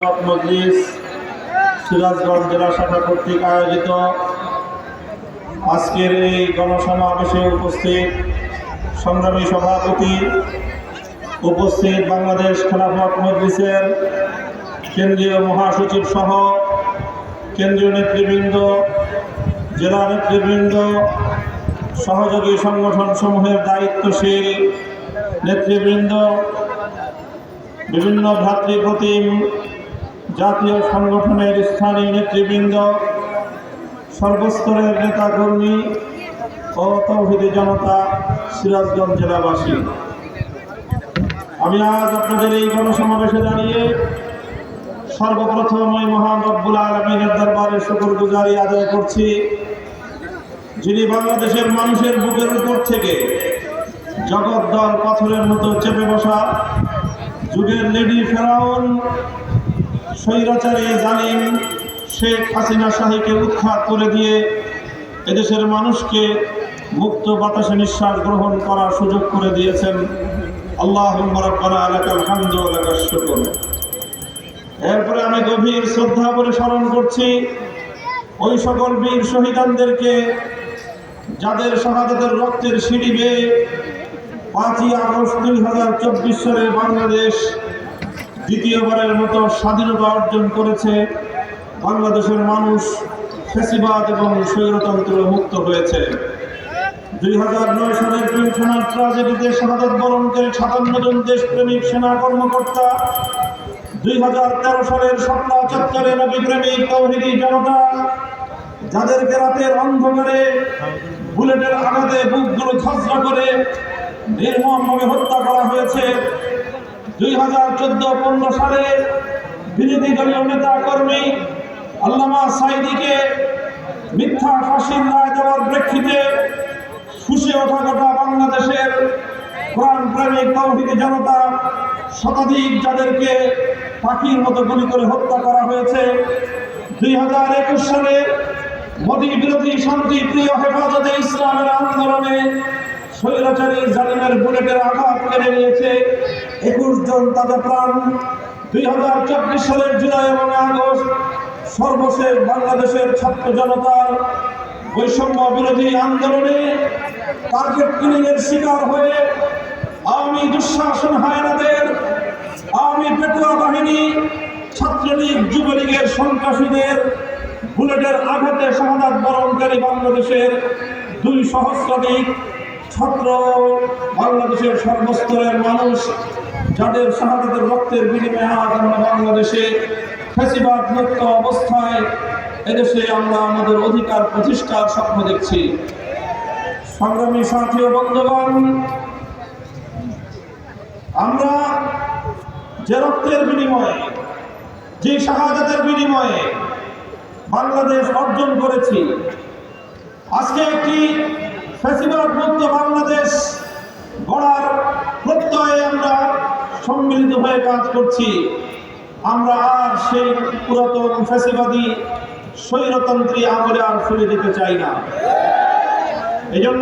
মজলিস সিরাজগঞ্জ জেলা শাখা কর্তৃক আয়োজিত আজকের এই গণসমাবেশে উপস্থিত সংগ্রামী সভাপতি, উপস্থিত বাংলাদেশ খেলাফত মজলিসের কেন্দ্রীয় মহাসচিব সহ কেন্দ্রীয় নেতৃবৃন্দ, জেলা নেতৃবৃন্দ, সহযোগী সংগঠন সমূহের দায়িত্বশীল নেতৃবৃন্দ, বিভিন্ন ভ্রাতৃপ্রতিম জাতীয় সংগঠনের স্থানীয় নেতৃবৃন্দ, সর্বস্তরের নেতাকর্মী ও তৌহিদি জনতা, সিরাজগঞ্জ জেলাবাসী, আমি আজ আপনাদের এই গণসমাবেশে দাঁড়িয়ে সর্বপ্রথম ওই মহান রব্বুল আলামিনের দরবারে শুকরগুজারি আদায় করছি, যিনি বাংলাদেশের মানুষের বুকের উপর থেকে জগদ্দল পাথরের মতো চেপে বসা যুগের লেডি ফেরাউন স্বৈরাচারী জালিম শেখ হাসিনা শাহীকে উৎখাত করে দিয়ে এদেশের মানুষকে মুক্ত বাতাসে নিঃশ্বাস গ্রহণ করার সুযোগ করে দিয়েছেন। আল্লাহুম্মা রাব্বানা লাকাল হামদু ওয়া লাকাশ শুকর। এরপরে আমি গভীর শ্রদ্ধা করে স্মরণ করছি ওই সকল বীর শহীদানদেরকে যাদের শাহাদাতের রক্তের সিঁড়ি বেয়ে 5ই আগস্ট 2024 সালে বাংলাদেশ দ্বিতীয়বারের মতো স্বাধীনতা অর্জন করেছে। বাংলাদেশের মানুষ ফ্যাসিবাদ এবং স্বৈরতন্ত্র মুক্ত হয়েছে। 2009 সালের পিলখানার ট্রাজেডিতে শাহাদাত বরণকারী 57 জন দেশপ্রেমিক সেনা কর্মকর্তা, 2013 সালের শাপলা চত্বরে নবী প্রেমিক তৌহিদি জনতা, যাদেরকে রাতের অন্ধকারে বুলেটের আঘাতে বুকগুলো ঝাঁঝরা করে নির্মমভাবে হত্যা করা হয়েছে। 2014-15 সালে বিরোধী দলীয় নেতা কর্মী আল্লামা সাঈদীকে মিথ্যা ফাঁসির রায় দেওয়ার প্রেক্ষিতে ফুঁসে ওঠা গোটা বাংলাদেশের কোরআন প্রেমিক তৌহিদি জনতা, শতাধিক যাদেরকে পাখির মতো গুলি করে হত্যা করা হয়েছে। 2021 সালে মোদী বিরোধী শান্তিপ্রিয় হেফাজতে ইসলামের আন্দোলনে স্বৈরাচারী জালিমের বুলেটের আঘাত কেড়ে নিয়েছে 21 জন তাজা প্রাণ। 2024 সালের জুলাই এবং আগস্ট সর্বশেষ বাংলাদেশের ছাত্র জনতার বৈষম্য বিরোধী আন্দোলনে টার্গেট কিলিং এর শিকার হয়ে আওয়ামী দুঃশাসন হায়নাদের, আওয়ামী পেটুয়া বাহিনী, ছাত্রলীগ, যুবলীগের সন্ত্রাসীদের বুলেটের আঘাতে শাহাদাত বরণকারী বাংলাদেশের 2 সহস্রাধিক ছাত্র, বাংলাদেশের সর্বস্তরের মানুষ, যাদের শাহাদাতের রক্তের বিনিময়ে আজ আমরা বাংলাদেশে ফ্যাসিবাদ মুক্ত অবস্থায় এদেশে আমরা আমাদের অধিকার প্রতিষ্ঠার স্বপ্ন দেখছি। সংগ্রামী সাথী ও বন্ধুগণ, আমরা যে রক্তের বিনিময়ে, যে শাহাদাতের বিনিময়ে বাংলাদেশ অর্জন করেছি, আজকে একটি ফ্যাসিবাদ মুক্ত বাংলাদেশ গড়ার প্রত্যয়ে আমরা সম্মিলিত হয়ে কাজ করছি। আমরা আর সেই পুরাতন ফ্যাসিবাদী স্বৈরতন্ত্রী আমলে আর ফিরে যেতে চাই না। এই জন্য